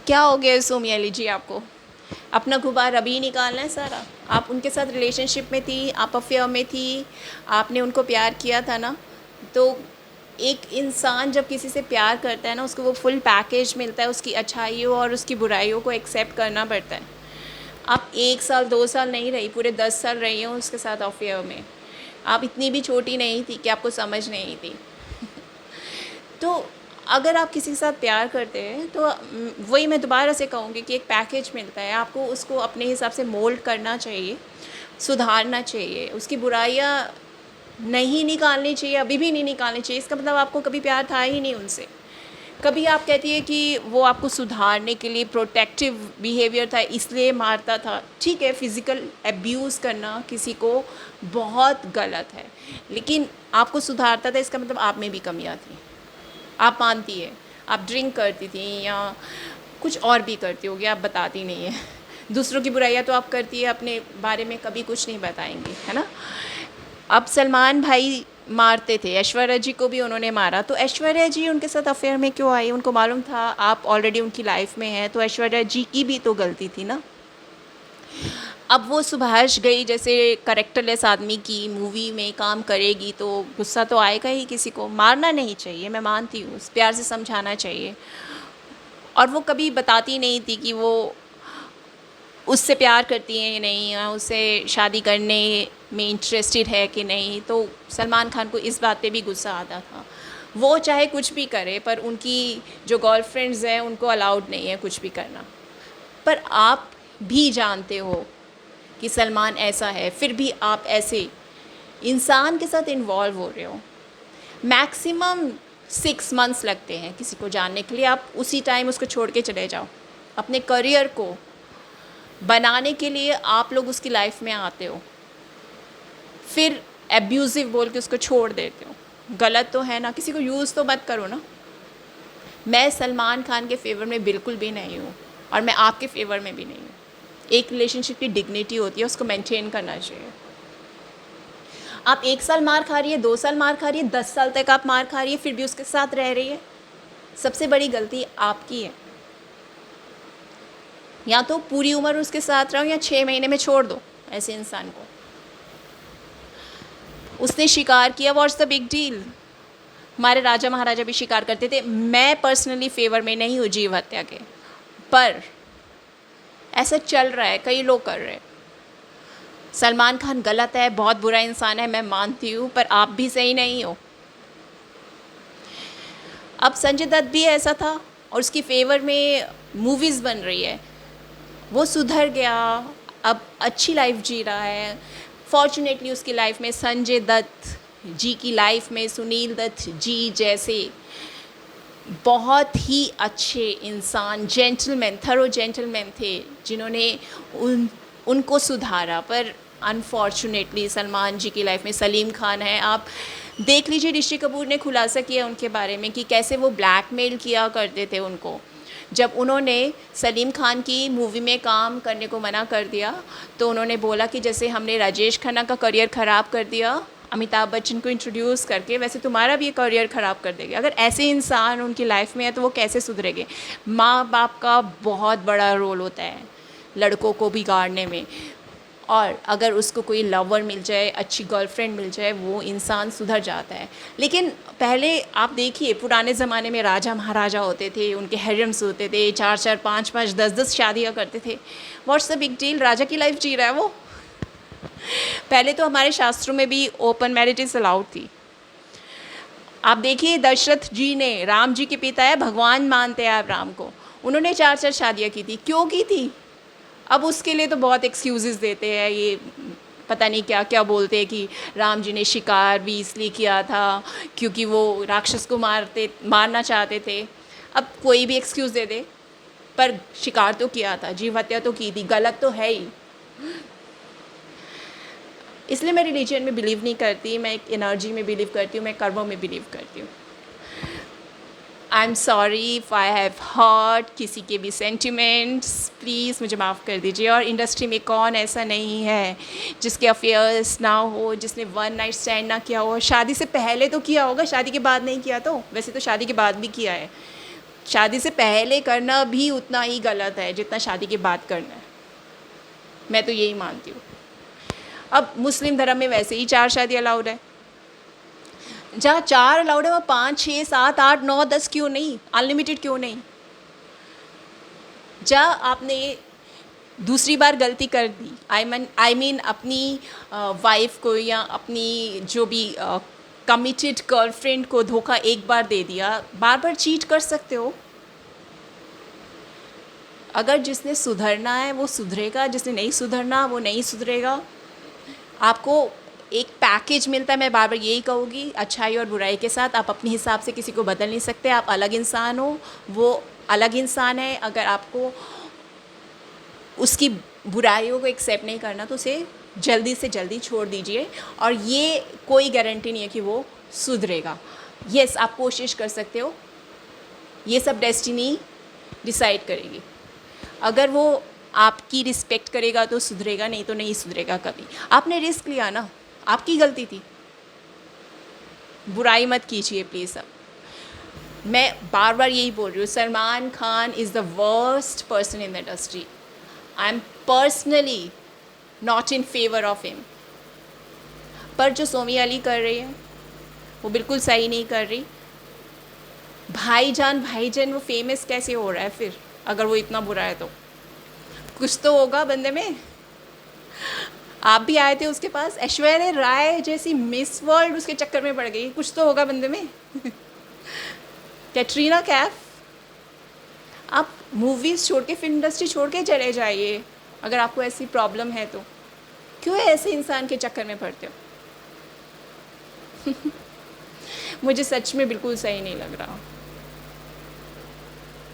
क्या हो गया सोमियाली जी आपको? अपना गुबार अभी निकालना है सारा? आप उनके साथ रिलेशनशिप में थी, आप अफेयर में थी, आपने उनको प्यार किया था ना। तो एक इंसान जब किसी से प्यार करता है ना, उसको वो फुल पैकेज मिलता है, उसकी अच्छाइयों और उसकी बुराइयों को एक्सेप्ट करना पड़ता है। आप 1 साल 2 साल नहीं रही, पूरे 10 साल रही हो उसके साथ अफेयर में। आप इतनी भी छोटी नहीं थी कि आपको समझ नहीं थी। तो अगर आप किसी के साथ प्यार करते हैं तो वही मैं दोबारा से कहूँगी कि एक पैकेज मिलता है, आपको उसको अपने हिसाब से मोल्ड करना चाहिए, सुधारना चाहिए, उसकी बुराइयाँ नहीं निकालनी चाहिए, अभी भी नहीं निकालनी चाहिए। इसका मतलब आपको कभी प्यार था ही नहीं उनसे। कभी आप कहती है कि वो आपको सुधारने के लिए प्रोटेक्टिव बिहेवियर था इसलिए मारता था, ठीक है, फिज़िकल एब्यूज़ करना किसी को बहुत गलत है, लेकिन आपको सुधारता था इसका मतलब आप में भी कमियाँ थी। आप मानती है, आप ड्रिंक करती थी या कुछ और भी करती होगी, आप बताती नहीं है। दूसरों की बुराइयाँ तो आप करती है, अपने बारे में कभी कुछ नहीं बताएंगी, है ना। अब सलमान भाई मारते थे, ऐश्वर्या जी को भी उन्होंने मारा, तो ऐश्वर्या जी उनके साथ अफेयर में क्यों आई? उनको मालूम था आप ऑलरेडी उनकी लाइफ में हैं, तो ऐश्वर्या जी की भी तो गलती थी ना। अब वो सुभाष गई जैसे करेक्टरलेस आदमी की मूवी में काम करेगी तो गुस्सा तो आएगा ही किसी को। मारना नहीं चाहिए, मैं मानती हूँ, प्यार से समझाना चाहिए। और वो कभी बताती नहीं थी कि वो उससे प्यार करती हैं या नहीं, या उससे शादी करने में इंटरेस्टेड है कि नहीं। तो सलमान खान को इस बात पे भी गुस्सा आता था। वो चाहे कुछ भी करे, पर उनकी जो गर्लफ्रेंड्स हैं उनको अलाउड नहीं है कुछ भी करना। पर आप भी जानते हो कि सलमान ऐसा है, फिर भी आप ऐसे इंसान के साथ इन्वॉल्व हो रहे हो। मैक्सिमम 6 मंथ्स लगते हैं किसी को जानने के लिए, आप उसी टाइम उसको छोड़ के चले जाओ। अपने करियर को बनाने के लिए आप लोग उसकी लाइफ में आते हो, फिर एब्यूज़िव बोल के उसको छोड़ देते हो। गलत तो है ना, किसी को यूज़ तो मत करो ना। मैं सलमान खान के फेवर में बिल्कुल भी नहीं हूँ, और मैं आपके फेवर में भी नहीं हूँ। एक रिलेशनशिप की डिग्निटी होती है, उसको मेंटेन करना चाहिए। आप 1 साल मार खा रही है, 2 साल मार खा रही है, 10 साल तक आप मार खा रही है, फिर भी उसके साथ रह रही है, सबसे बड़ी गलती आपकी है। या तो पूरी उम्र उसके साथ रहो या 6 महीने में छोड़ दो ऐसे इंसान को। उसने शिकार किया, व्हाट्स द बिग डील? हमारे राजा महाराजा भी शिकार करते थे। मैं पर्सनली फेवर में नहीं हूँ जीव हत्या के, पर ऐसा चल रहा है, कई लोग कर रहे हैं। सलमान खान गलत है, बहुत बुरा इंसान है, मैं मानती हूँ, पर आप भी सही नहीं हो। अब संजय दत्त भी ऐसा था और उसकी फेवर में मूवीज़ बन रही है, वो सुधर गया, अब अच्छी लाइफ जी रहा है। फॉर्चुनेटली उसकी लाइफ में संजय दत्त जी की लाइफ में सुनील दत्त जी जैसे बहुत ही अच्छे इंसान, जेंटलमैन, थरो जेंटलमैन थे, जिन्होंने उनको सुधारा। पर अनफॉर्चुनेटली सलमान जी की लाइफ में सलीम खान है। आप देख लीजिए, ऋषि कपूर ने खुलासा किया उनके बारे में कि कैसे वो ब्लैकमेल किया करते थे उनको। जब उन्होंने सलीम खान की मूवी में काम करने को मना कर दिया, तो उन्होंने बोला कि जैसे हमने राजेश खन्ना का करियर ख़राब कर दिया अमिताभ बच्चन को इंट्रोड्यूस करके, वैसे तुम्हारा भी करियर ख़राब कर देंगे। अगर ऐसे इंसान उनकी लाइफ में है तो वो कैसे सुधरेंगे? माँ बाप का बहुत बड़ा रोल होता है लड़कों को बिगाड़ने में, और अगर उसको कोई लवर मिल जाए, अच्छी गर्लफ्रेंड मिल जाए, वो इंसान सुधर जाता है। लेकिन पहले आप देखिए, पुराने ज़माने में राजा महाराजा होते थे, उनके हैरम्स होते थे, 4-4 5-5 10-10 शादियाँ करते थे। What's the big deal? राजा की लाइफ जी रहा है वो। पहले तो हमारे शास्त्रों में भी ओपन मैरिजेस अलाउड थी। आप देखिए, दशरथ जी ने, राम जी के पिता है, भगवान मानते हैं आप राम को, उन्होंने 4-4 शादियाँ की थी। क्यों की थी? अब उसके लिए तो बहुत एक्सक्यूज़ेस देते हैं, ये पता नहीं क्या क्या बोलते हैं कि राम जी ने शिकार भी इसलिए किया था क्योंकि वो राक्षस को मारना चाहते थे। अब कोई भी एक्सक्यूज़ दे दे, पर शिकार तो किया था, जीव हत्या तो की थी, गलत तो है ही। इसलिए मैं रिलीजन में बिलीव नहीं करती, मैं एक एनर्जी में बिलीव करती हूँ, मैं कर्मों में बिलीव करती हूँ। I am sorry if I have hurt किसी के भी सेंटिमेंट्स, प्लीज़ मुझे माफ़ कर दीजिए। और इंडस्ट्री में कौन ऐसा नहीं है जिसके अफेयर्स ना हो, जिसने वन नाइट स्टैंड ना किया हो? शादी से पहले तो किया होगा, शादी के बाद नहीं किया तो? वैसे तो शादी के बाद भी किया है, शादी से पहले करना भी उतना ही गलत है जितना शादी के बाद करना है, मैं तो यही मानती हूँ। अब मुस्लिम धर्म में वैसे ही 4 शादी अलाउड है, जहाँ 4 अलाउड है वहाँ 5, 6, 7, 8, 9, 10 क्यों नहीं, अनलिमिटेड क्यों नहीं। जहाँ आपने दूसरी बार गलती कर दी, आई मीन अपनी वाइफ को या अपनी जो भी कमिटेड गर्लफ्रेंड को धोखा एक बार दे दिया, बार बार चीट कर सकते हो। अगर जिसने सुधरना है वो सुधरेगा, जिसने नहीं सुधरना वो नहीं सुधरेगा। आपको एक पैकेज मिलता है, मैं बार बार यही कहूँगी, अच्छाई और बुराई के साथ। आप अपने हिसाब से किसी को बदल नहीं सकते, आप अलग इंसान हो, वो अलग इंसान है। अगर आपको उसकी बुराइयों को एक्सेप्ट नहीं करना तो उसे जल्दी से जल्दी छोड़ दीजिए, और ये कोई गारंटी नहीं है कि वो सुधरेगा। यस, आप कोशिश कर सकते हो, ये सब डेस्टिनी डिसाइड करेगी। अगर वो आपकी रिस्पेक्ट करेगा तो सुधरेगा, नहीं तो नहीं सुधरेगा कभी। आपने रिस्क लिया ना, आपकी गलती थी, बुराई मत कीजिए प्लीज़। अब मैं बार बार यही बोल रही हूँ, Salman Khan is the worst person in the industry. I am personally not in favour of him. पर जो सोमी अली कर रही है वो बिल्कुल सही नहीं कर रही। भाईजान वो फेमस कैसे हो रहा है फिर, अगर वो इतना बुरा है तो कुछ तो होगा बंदे में। आप भी आए थे उसके पास, ऐश्वर्या राय जैसी मिस वर्ल्ड उसके चक्कर में पड़ गई, कुछ तो होगा बंदे में। कैटरीना कैफ, आप मूवीज़ छोड़ के, फिल्म इंडस्ट्री छोड़ के चले जाइए अगर आपको ऐसी प्रॉब्लम है तो। क्यों ऐसे इंसान के चक्कर में पड़ते हो? मुझे सच में बिल्कुल सही नहीं लग रहा।